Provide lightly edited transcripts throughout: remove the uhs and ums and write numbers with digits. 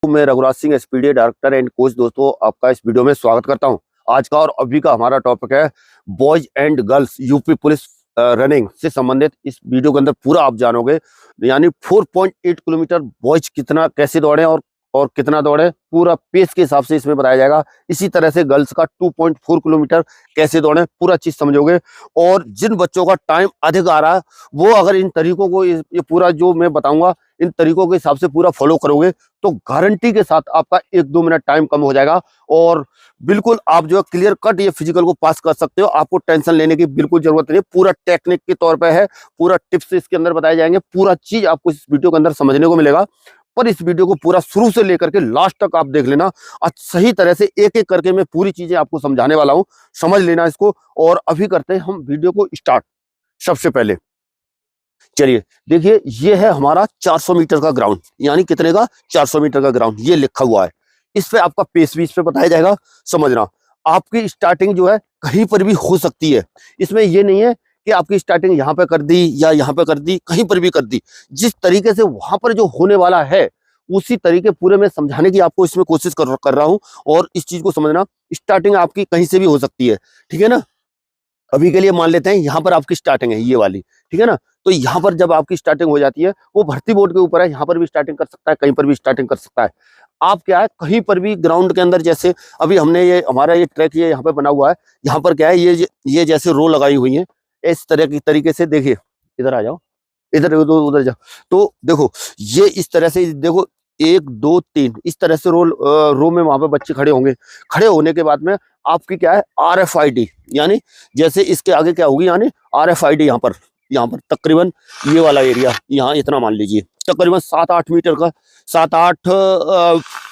मैं Raghuraj Singh SPD director and coach. दोस्तों, आपका इस वीडियो में स्वागत करता हूं। आज का और अभी का हमारा टॉपिक है boys and girls UP police running से संबंधित। इस वीडियो के अंदर पूरा आप जानोगे, यानी 4.8 किलोमीटर बॉयज कितना कैसे दौड़े और कितना दौड़े, पूरा पेस के हिसाब से इसमें बताया जाएगा। इसी तरह से गर्ल्स का 2.4 किलोमीटर कैसे दौड़े, पूरा चीज समझोगे। और जिन बच्चों का टाइम अधिक आ रहा है वो अगर इन तरीकों को, ये पूरा जो मैं बताऊंगा इन तरीकों के हिसाब से पूरा फॉलो करोगे तो गारंटी के साथ आपका 1-2 मिनट टाइम कम हो जाएगा और बिल्कुल आप जो है क्लियर कट ये फिजिकल को पास कर सकते हो। आपको टेंशन लेने की बिल्कुल जरूरत नहीं, पूरा टेक्निक के तौर पे है, पूरा टिप्स इसके अंदर बताए जाएंगे, पूरा चीज आपको इस वीडियो के अंदर समझने को मिलेगा। पर इस वीडियो को पूरा शुरू से लेकर के लास्ट तक आप देख लेना और सही तरह से एक एक करके मैं पूरी चीजें आपको समझाने वाला हूं, समझ लेना इसको। और अभी करते हैं हम वीडियो को स्टार्ट। सबसे पहले चलिए देखिए, ये है हमारा 400 मीटर का ग्राउंड, यानी कितने का 400 मीटर का ग्राउंड ये लिखा हुआ है। इस पे आपका पेस भी इस पे बताया जाएगा। समझना, आपकी स्टार्टिंग जो है कहीं पर भी हो सकती है। इसमें ये नहीं है कि आपकी स्टार्टिंग यहाँ पे कर दी या यहाँ पे कर दी, कहीं पर भी कर दी। जिस तरीके से वहां पर जो होने वाला है उसी तरीके पूरे में समझाने की आपको इसमें कोशिश कर रहा हूं। और इस चीज को समझना, स्टार्टिंग आपकी कहीं से भी हो सकती है, ठीक है ना। अभी के लिए मान लेते हैं यहाँ पर आपकी स्टार्टिंग है ये वाली, ठीक है ना। तो यहाँ पर जब आपकी स्टार्टिंग हो जाती है, वो भर्ती बोर्ड के ऊपर है, यहाँ पर भी स्टार्टिंग कर सकता है, कहीं पर भी स्टार्टिंग कर सकता है। आप क्या है, कहीं पर भी ग्राउंड के अंदर, जैसे अभी हमने ये हमारा ये ट्रैक ये यहाँ पे बना हुआ है, यहाँ पर क्या है ये जैसे रो लगाई हुई है इस तरह की तरीके से। देखिए इधर आ जाओ, इधर उधर जाओ, तो देखो ये इस तरह से देखो 1 2 3 इस तरह से रो में वहां पे बच्चे खड़े होंगे। खड़े होने के बाद में आपकी क्या है RFID, यानी जैसे इसके आगे क्या होगी, यानी RFID यहाँ पर तकरीबन ये वाला एरिया, यहाँ इतना मान लीजिए तकरीबन 7-8 मीटर का 7-8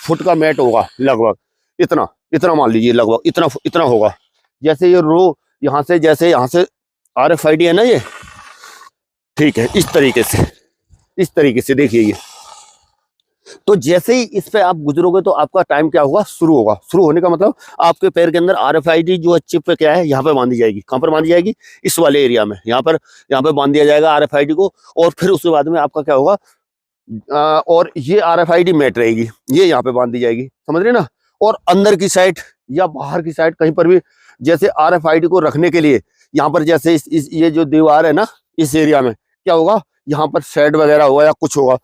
फुट का मैट होगा लगभग, इतना मान लीजिए, लगभग इतना होगा। जैसे ये रो यहाँ से, जैसे यहाँ से RFID है ना ये, ठीक है, इस तरीके से देखिए ये। तो जैसे ही इस पे आप गुजरोगे तो आपका टाइम क्या होगा, शुरू होगा। शुरू होने का मतलब आपके पैर के अंदर RFID जो है चिप पे क्या है, यहाँ पे बांधी जाएगी। कहाँ पर बांधी जाएगी, इस वाले एरिया में, यहाँ पे बांध दिया जाएगा RFID को। और फिर उसके बाद में आपका क्या होगा, और ये RFID मैट रहेगी, ये यहाँ पे बांध दी जाएगी, समझ रहे ना। और अंदर की साइड या बाहर की साइड कहीं पर भी, जैसे RFID को रखने के लिए यहाँ पर जैसे ये जो दीवार है ना, इस एरिया में क्या होगा, यहाँ पर शेड वगैरह होगा या कुछ होगा,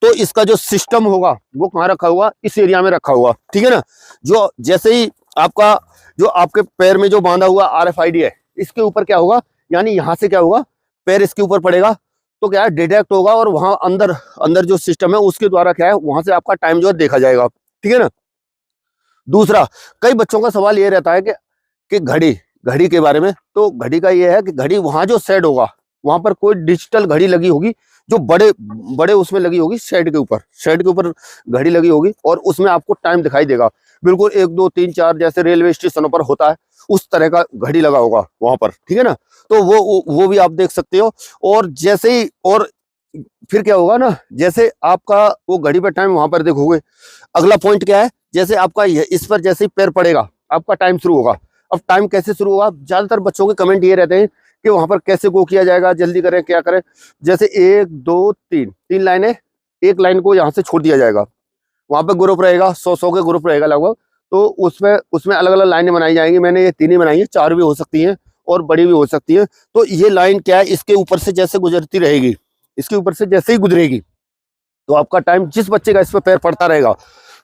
तो इसका जो सिस्टम होगा वो कहाँ रखा हुआ, इस एरिया में रखा हुआ, ठीक है ना। जो जैसे ही आपका जो आपके पैर में जो बांधा हुआ RFID है, इसके ऊपर क्या होगा, यानी यहाँ से क्या होगा, पैर इसके ऊपर पड़ेगा तो क्या है, डिटेक्ट होगा और वहां अंदर जो सिस्टम है उसके द्वारा क्या है, वहां से आपका टाइम जो है देखा जाएगा, ठीक है ना। दूसरा, कई बच्चों का सवाल ये रहता है कि घड़ी के बारे में। तो घड़ी का ये है कि घड़ी वहां जो सेट होगा, वहां पर कोई डिजिटल घड़ी लगी होगी जो बड़े उसमें लगी होगी, शेड के ऊपर घड़ी लगी होगी और उसमें आपको टाइम दिखाई देगा। बिल्कुल 1 2 3 4 जैसे रेलवे स्टेशनों पर होता है, उस तरह का घड़ी लगा होगा वहां पर, ठीक है ना। तो वो भी आप देख सकते हो। और जैसे ही, और फिर क्या होगा ना, जैसे आपका वो घड़ी पे टाइम वहां पर देखोगे। अगला पॉइंट क्या है, जैसे आपका इस पर जैसे ही पैर पड़ेगा आपका टाइम शुरू होगा। अब टाइम कैसे शुरू होगा, ज्यादातर बच्चों के कमेंट ये रहते हैं कि वहां पर कैसे गो किया जाएगा, जल्दी करें क्या करें। जैसे 1 2 3 लाइनें, एक लाइन को यहाँ से छोड़ दिया जाएगा, वहां पे ग्रुप रहेगा, 100 के ग्रुप रहेगा लगभग। तो उसमें अलग अलग लाइनें बनाई जाएंगी। मैंने ये 3 ही बनाई है, 4 भी हो सकती हैं और बड़ी भी हो सकती है। तो ये लाइन क्या है, इसके ऊपर से जैसे गुजरती रहेगी, इसके ऊपर से जैसे ही गुजरेगी तो आपका टाइम, जिस बच्चे का इस पर पैर पड़ता रहेगा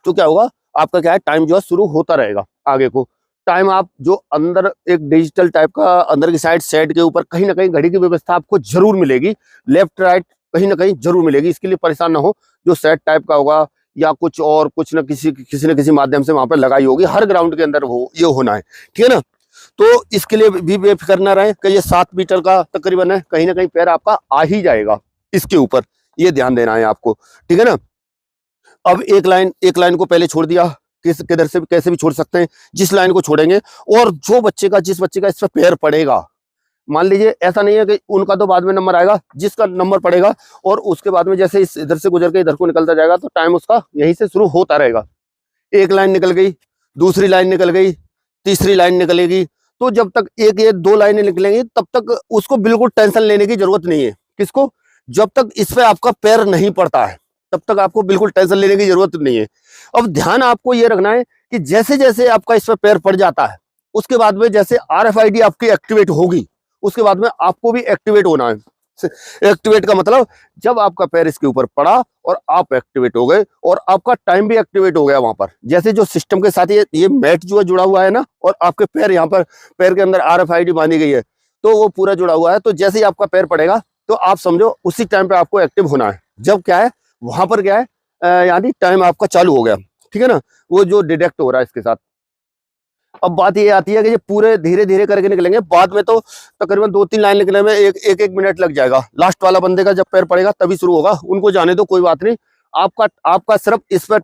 तो क्या होगा, आपका क्या है, टाइम जो है शुरू होता रहेगा आगे को। टाइम आप जो अंदर एक डिजिटल टाइप का अंदर की साइड के ऊपर कहीं ना कहीं घड़ी की व्यवस्था आपको जरूर मिलेगी, लेफ्ट राइट कहीं ना कहीं जरूर मिलेगी। इसके लिए परेशान ना हो, जो सेट टाइप का होगा या कुछ और कुछ ना किसी न किसी माध्यम से वहां पर लगाई होगी। हर ग्राउंड के अंदर ये होना है, ठीक है ना। तो इसके लिए भी बेफिक्र ना रहे कि ये 7 मीटर का तकरीबन है, कहीं ना कहीं पैर आपका आ ही जाएगा इसके ऊपर, ये ध्यान देना है आपको, ठीक है ना। अब एक लाइन को पहले छोड़ दिया, किधर से भी कैसे भी छोड़ सकते हैं, जिस लाइन को छोड़ेंगे। और जिस बच्चे का इस पर पैर पड़ेगा, मान लीजिए ऐसा नहीं है कि उनका तो बाद में नंबर आएगा, जिसका नंबर पड़ेगा और उसके बाद में जैसे इधर से गुजर के इधर को निकलता जाएगा तो टाइम उसका यहीं से शुरू होता रहेगा। एक लाइन निकल गई, दूसरी लाइन निकल गई, तीसरी लाइन निकलेगी। तो जब तक एक या 2 लाइनें निकलेंगी तब तक उसको बिल्कुल टेंशन लेने की जरूरत नहीं है। किसको, जब तक इस पे आपका पैर नहीं पड़ता है, तब तक आपको बिल्कुल टेंशन लेने की जरूरत नहीं है। अब ध्यान आपको ये रखना है कि जैसे जैसे आपका इस पर पैर पड़ जाता है, उसके बाद में जैसे RFID आपकी एक्टिवेट होगी, उसके बाद में आपको भी एक्टिवेट होना है। एक्टिवेट का मतलब जब आपका पैर इसके ऊपर पड़ा और आप एक्टिवेट हो गए और आपका टाइम भी एक्टिवेट हो गया वहां पर, जैसे जो सिस्टम के साथ ये मैट जो है जुड़ा हुआ है ना, और आपके पैर यहाँ पर पैर के अंदर RFID बांधी गई है, तो वो पूरा जुड़ा हुआ है। तो जैसे ही आपका पैर पड़ेगा तो आप समझो उसी टाइम पे आपको एक्टिव होना है। जब क्या है वहां पर क्या है यानी टाइम आपका चालू हो गया, ठीक है ना, वो जो डिटेक्ट हो रहा है इसके साथ। अब बात ये आती है कि ये पूरे धीरे धीरे करके निकलेंगे, बाद में तो तकरीबन 2-3 लाइन निकलने में एक मिनट लग जाएगा। लास्ट वाला बंदे का जब पैर पड़ेगा तभी शुरू होगा, उनको जाने दो, कोई बात नहीं। आपका सिर्फ इस पर,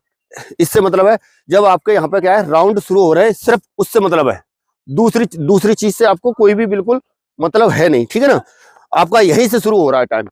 इससे मतलब है जब आपके यहाँ पे क्या है राउंड शुरू हो रहे हैं, सिर्फ उससे मतलब है। दूसरी चीज से आपको कोई भी बिल्कुल मतलब है नहीं, ठीक है ना। आपका यहीं से शुरू हो रहा है टाइम,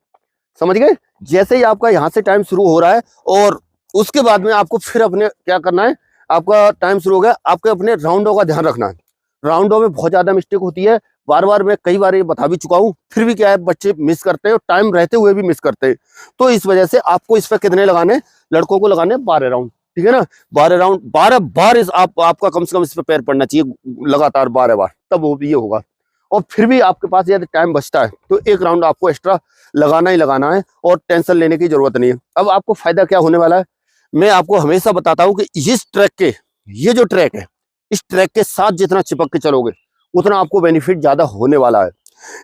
समझ गए। जैसे ही आपका यहाँ से टाइम शुरू हो रहा है और उसके बाद में आपको फिर अपने क्या करना है, आपका टाइम शुरू हो गया, आपके अपने राउंडों का ध्यान रखना है। राउंडों में बहुत ज्यादा मिस्टेक होती है, बार बार मैं कई बार ये बता भी चुका हूँ, फिर भी क्या है बच्चे मिस करते हैं और टाइम रहते हुए भी मिस करते हैं। तो इस वजह से आपको इस पर कितने लगाने, लड़कों को लगाने 12 राउंड, ठीक है ना। 12 राउंड, 12 बार आपका कम से कम इस पर पैर पड़ना चाहिए लगातार 12 बार, तब वो ये होगा। और फिर भी आपके पास यदि टाइम बचता है तो एक राउंड आपको एक्स्ट्रा लगाना ही लगाना है और टेंशन लेने की जरूरत नहीं है। अब आपको फायदा क्या होने वाला है, मैं आपको हमेशा बताता हूं कि इस ट्रैक के, ये जो ट्रैक है, इस ट्रैक के साथ जितना चिपक के चलोगे उतना आपको बेनिफिट ज्यादा होने वाला है।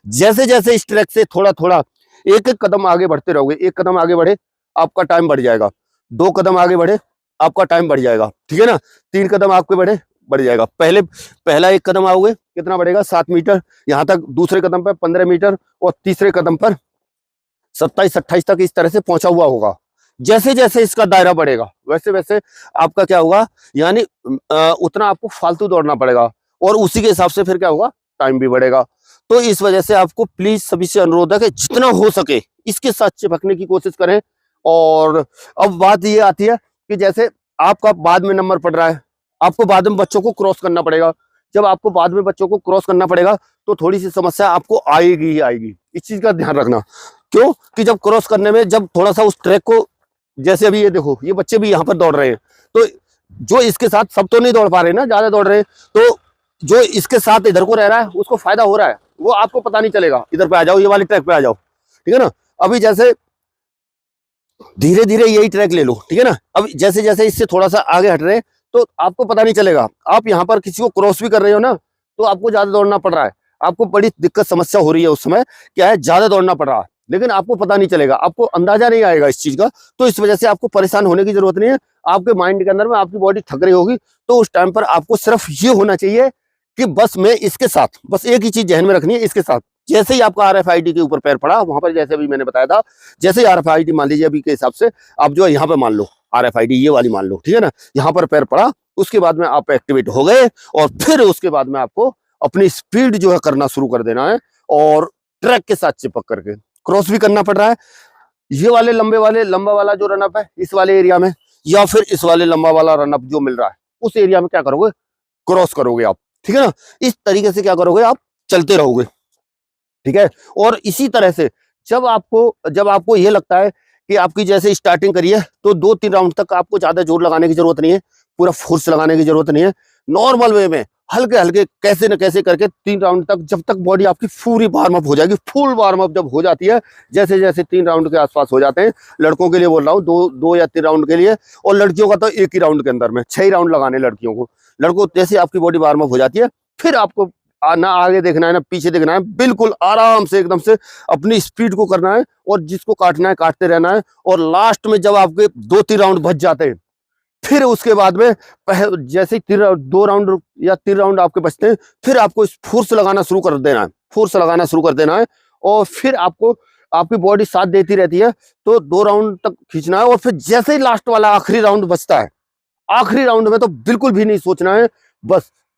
जैसे जैसे इस ट्रैक से थोड़ा थोड़ा एक एक कदम आगे बढ़ते रहोगे, एक कदम आगे बढ़े आपका टाइम बढ़ जाएगा, 2 कदम आगे बढ़े आपका टाइम बढ़ जाएगा, ठीक है ना। 3 कदम आपके बढ़े बढ़ जाएगा। पहला 1 कदम आओगे कितना बढ़ेगा 7 मीटर, यहाँ तक दूसरे कदम पर 15 मीटर और तीसरे कदम पर 27-28 तक इस तरह से पहुंचा हुआ होगा। जैसे जैसे इसका दायरा बढ़ेगा वैसे वैसे आपका क्या होगा, यानी उतना आपको फालतू दौड़ना पड़ेगा और उसी के हिसाब से फिर क्या होगा, टाइम भी बढ़ेगा। तो इस वजह से आपको प्लीज सभी से अनुरोध है कि जितना हो सके इसके साथ चिपकने की कोशिश करें। और अब बात ये आती है कि जैसे आपका बाद में नंबर पड़ रहा है, आपको बाद में बच्चों को क्रॉस करना पड़ेगा। जब आपको बाद में बच्चों को क्रॉस करना पड़ेगा तो थोड़ी सी समस्या आपको आएगी ही आएगी, इस चीज का ध्यान रखना। क्यों कि जब क्रॉस करने में जब थोड़ा सा उस ट्रैक को, जैसे अभी ये देखो ये बच्चे भी यहाँ पर दौड़ रहे हैं, तो जो इसके साथ सब तो नहीं दौड़ पा रहे ना, ज्यादा दौड़ रहे हैं, तो जो इसके साथ इधर को रह रहा है उसको फायदा हो रहा है, वो आपको पता नहीं चलेगा। इधर पे आ जाओ, ये वाले ट्रैक पे आ जाओ, ठीक है ना। अभी जैसे धीरे धीरे यही ट्रैक ले लो, ठीक है ना। अब जैसे जैसे इससे थोड़ा सा आगे हट रहे हैं तो आपको पता नहीं चलेगा। आप यहाँ पर किसी को क्रॉस भी कर रहे हो ना तो आपको ज्यादा दौड़ना पड़ रहा है, आपको बड़ी दिक्कत समस्या हो रही है, उस समय क्या है ज्यादा दौड़ना पड़ रहा है, लेकिन आपको पता नहीं चलेगा, आपको अंदाजा नहीं आएगा इस चीज का। तो इस वजह से आपको परेशान होने की जरूरत नहीं है। आपके माइंड के अंदर में आपकी बॉडी थक रही होगी तो उस टाइम पर आपको सिर्फ ये होना चाहिए कि बस मैं इसके साथ, बस एक ही चीज ध्यान में रखनी है, इसके साथ जैसे ही आपका RFID के ऊपर पैर पड़ा वहां पर, जैसे अभी मैंने बताया था, जैसे ही RFID मान लीजिए अभी के हिसाब से आप जो है यहाँ पे मान लो RFID ये वाली मान लो, ठीक है ना, यहाँ पर पैर पड़ा, उसके बाद में आप एक्टिवेट हो गए और फिर उसके बाद में आपको अपनी स्पीड जो है करना शुरू कर देना है और ट्रैक के साथ चिपक करके क्रॉस भी करना पड़ रहा है। ये वाले लंबा वाला जो रनअप है इस वाले एरिया में, या फिर इस वाले लंबा वाला रनअप जो मिल रहा है उस एरिया में क्या करोगे, क्रॉस करोगे आप, ठीक है ना। इस तरीके से क्या करोगे, आप चलते रहोगे, ठीक है। और इसी तरह से जब आपको ये लगता है कि आपकी जैसे स्टार्टिंग करी है तो 2-3 राउंड तक आपको ज्यादा जोर लगाने की जरूरत नहीं है, पूरा फोर्स लगाने की जरूरत नहीं है। नॉर्मल वे में हल्के हल्के कैसे न कैसे करके 3 राउंड तक, जब तक बॉडी आपकी पूरी वार्म अप हो जाएगी, फुल वार्म अप जब हो जाती है, जैसे जैसे 3 राउंड के आसपास हो जाते हैं, लड़कों के लिए बोल रहा हूँ 2 या 3 राउंड के लिए, और लड़कियों का तो एक ही राउंड के अंदर में 6 राउंड लगाने लड़कियों को। लड़कों जैसे आपकी बॉडी वार्म अप हो जाती है फिर आपको ना आगे देखना है ना पीछे देखना है, बिल्कुल आराम से एकदम से अपनी स्पीड को करना है और जिसको काटना है काटते रहना है। और लास्ट में जब आपके 2-3 राउंड बच जाते हैं फिर उसके बाद में जैसे 2 राउंड या 3 राउंड आपके बचते हैं, फिर आपको फोर्स लगाना शुरू कर देना है, फोर्स लगाना शुरू कर देना है और फिर आपको आपकी बॉडी साथ देती रहती है तो 2 राउंड तक खींचना है। और फिर जैसे ही लास्ट वाला आखिरी राउंड बचता है, आखिरी राउंड में तो बिल्कुल भी नहीं सोचना है,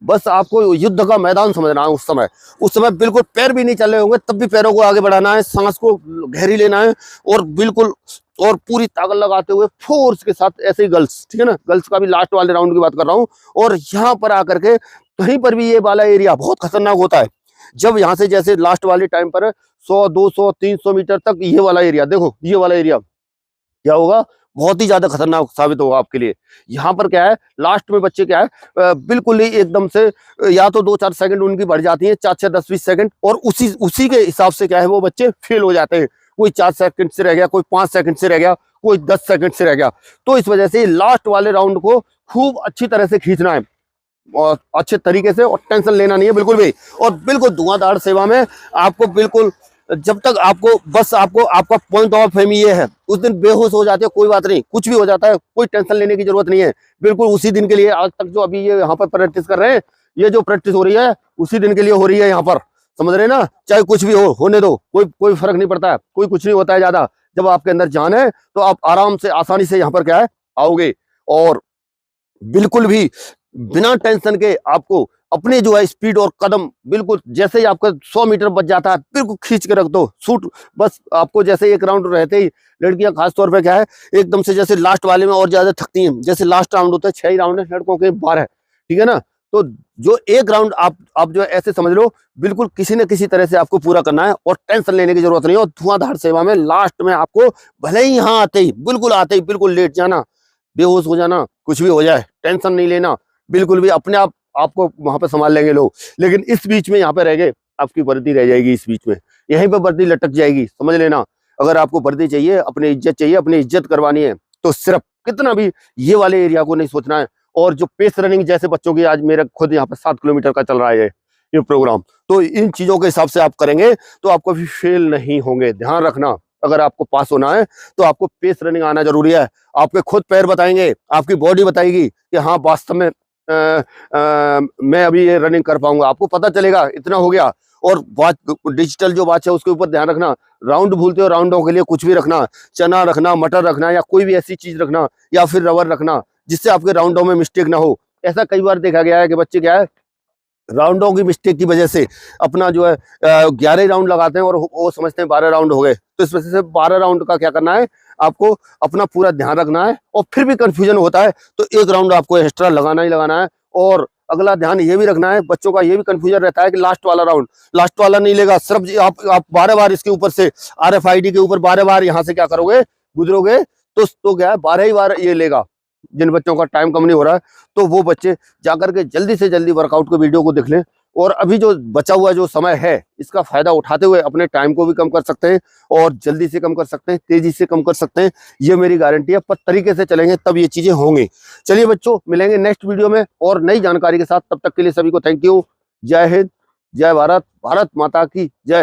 बस आपको युद्ध का मैदान समझना है। उस समय बिल्कुल पैर भी नहीं चल रहे होंगे तब भी पैरों को आगे बढ़ाना है, सांस को गहरी लेना है और बिल्कुल और पूरी ताकत लगाते हुए फोर्स के साथ, ऐसे ही गर्ल्स, ठीक है ना, गर्ल्स का भी लास्ट वाले राउंड की बात कर रहा हूँ। और यहाँ पर आकर के कहीं पर भी ये वाला एरिया बहुत खतरनाक होता है। जब यहाँ से जैसे लास्ट वाले टाइम पर 100, 200, 300 मीटर तक ये वाला एरिया, देखो ये वाला एरिया क्या होगा, बहुत ही ज्यादा खतरनाक साबित होगा आपके लिए। यहाँ पर क्या है, लास्ट में बच्चे क्या है बिल्कुल ही एकदम से या तो 2-4 सेकंड उनकी बढ़ जाती है, 4-4 10-20 सेकंड, और उसी के हिसाब से क्या है वो बच्चे फेल हो जाते हैं। कोई 4 सेकंड से रह गया, कोई 5 सेकंड से रह गया, कोई 10 सेकंड से रह गया। तो इस वजह से लास्ट वाले राउंड को खूब अच्छी तरह से खींचना है और अच्छे तरीके से, और टेंशन लेना नहीं है बिल्कुल भी। और बिल्कुल धुआंधार सेवा में आपको बिल्कुल, जब तक आपको बस आपका पॉइंट ऑफ फेम ये है, उस दिन बेहोश हो जाते हो कोई बात नहीं, कुछ भी हो जाता है, कोई टेंशन लेने की जरूरत नहीं है। बिल्कुल उसी दिन के लिए, आज तक जो अभी ये यहाँ पर प्रैक्टिस कर रहे हैं, ये जो प्रैक्टिस हो रही है उसी दिन के लिए हो रही है यहाँ पर, समझ रहे हैं ना। चाहे कुछ भी हो, होने दो, कोई फर्क नहीं पड़ता है, कोई कुछ नहीं होता है ज्यादा। जब आपके अंदर जान है तो आप आराम से आसानी से यहाँ पर क्या है आओगे, और बिल्कुल भी बिना टेंशन के आपको अपने जो है स्पीड और कदम, बिल्कुल जैसे ही आपका 100 मीटर बच जाता है बिल्कुल खींच के रख दो शूट। बस आपको जैसे एक राउंड रहते ही, लड़कियां खासतौर पे क्या है एकदम से जैसे लास्ट वाले में और ज्यादा थकती हैं, जैसे लास्ट राउंड होता है 6 ही राउंड है, लड़कों के 12 है, ठीक है ना। तो जो एक राउंड आप जो है ऐसे समझ लो, बिल्कुल किसी न किसी तरह से आपको पूरा करना है और टेंशन लेने की जरूरत नहीं है। और धुआंधार सेवा में लास्ट में आपको भले ही यहाँ आते ही बिल्कुल लेट जाना, बेहोश हो जाना, कुछ भी हो जाए, टेंशन नहीं लेना बिल्कुल भी, अपने आप आपको वहां पे संभाल लेंगे लोग। लेकिन इस बीच में यहाँ पे रह गए, आपकी वर्दी रह जाएगी इस बीच में, यहीं पे वर्दी लटक जाएगी, समझ लेना। अगर आपको वर्दी चाहिए, अपनी इज्जत चाहिए, अपनी इज्जत करवानी है, तो सिर्फ कितना भी ये वाले एरिया को नहीं सोचना है। और जो पेस रनिंग जैसे बच्चों की, आज मेरा खुद यहाँ पे 7 किलोमीटर का चल रहा है ये प्रोग्राम, तो इन चीजों के हिसाब से आप करेंगे तो आप कभी फेल नहीं होंगे। ध्यान रखना, अगर आपको पास होना है तो आपको पेस रनिंग आना जरूरी है। आपके खुद पैर बताएंगे, आपकी बॉडी बताएगी कि हाँ वास्तव में मैं अभी ये रनिंग कर पाऊंगा, आपको पता चलेगा इतना हो गया। और डिजिटल जो वॉच है उसके ऊपर ध्यान रखना, राउंड भूलते हो, राउंडों के लिए कुछ भी रखना, चना रखना, मटर रखना, या कोई भी ऐसी चीज रखना, या फिर रबर रखना, जिससे आपके राउंडों में मिस्टेक ना हो। ऐसा कई बार देखा गया है कि बच्चे क्या है राउंडों की मिस्टेक की वजह से अपना जो है 11 राउंड लगाते हैं और वो समझते हैं 12 राउंड हो गए। तो इस वजह से 12 राउंड का क्या करना है, आपको अपना पूरा ध्यान रखना है। और फिर भी कंफ्यूजन होता है तो एक राउंड आपको एक्स्ट्रा लगाना ही लगाना है। और अगला ध्यान ये भी रखना है, बच्चों का ये भी कंफ्यूजन रहता है कि लास्ट वाला नहीं लेगा, सिर्फ आप 12 बार इसके ऊपर से RFID के ऊपर 12 बार यहाँ से क्या करोगे, गुजरोगे, तो क्या है 12 ही बार ये लेगा। जिन बच्चों का टाइम कम नहीं हो रहा है तो वो बच्चे जाकर के जल्दी से जल्दी वर्कआउट के वीडियो को देख लें, और अभी जो बचा हुआ जो समय है इसका फायदा उठाते हुए अपने टाइम को भी कम कर सकते हैं, और जल्दी से कम कर सकते हैं, तेजी से कम कर सकते हैं। ये मेरी गारंटी है, पर तरीके से चलेंगे तब ये चीजें होंगी। चलिए बच्चों, मिलेंगे नेक्स्ट वीडियो में और नई जानकारी के साथ। तब तक के लिए सभी को थैंक यू। जय हिंद, जय भारत, भारत माता की जय।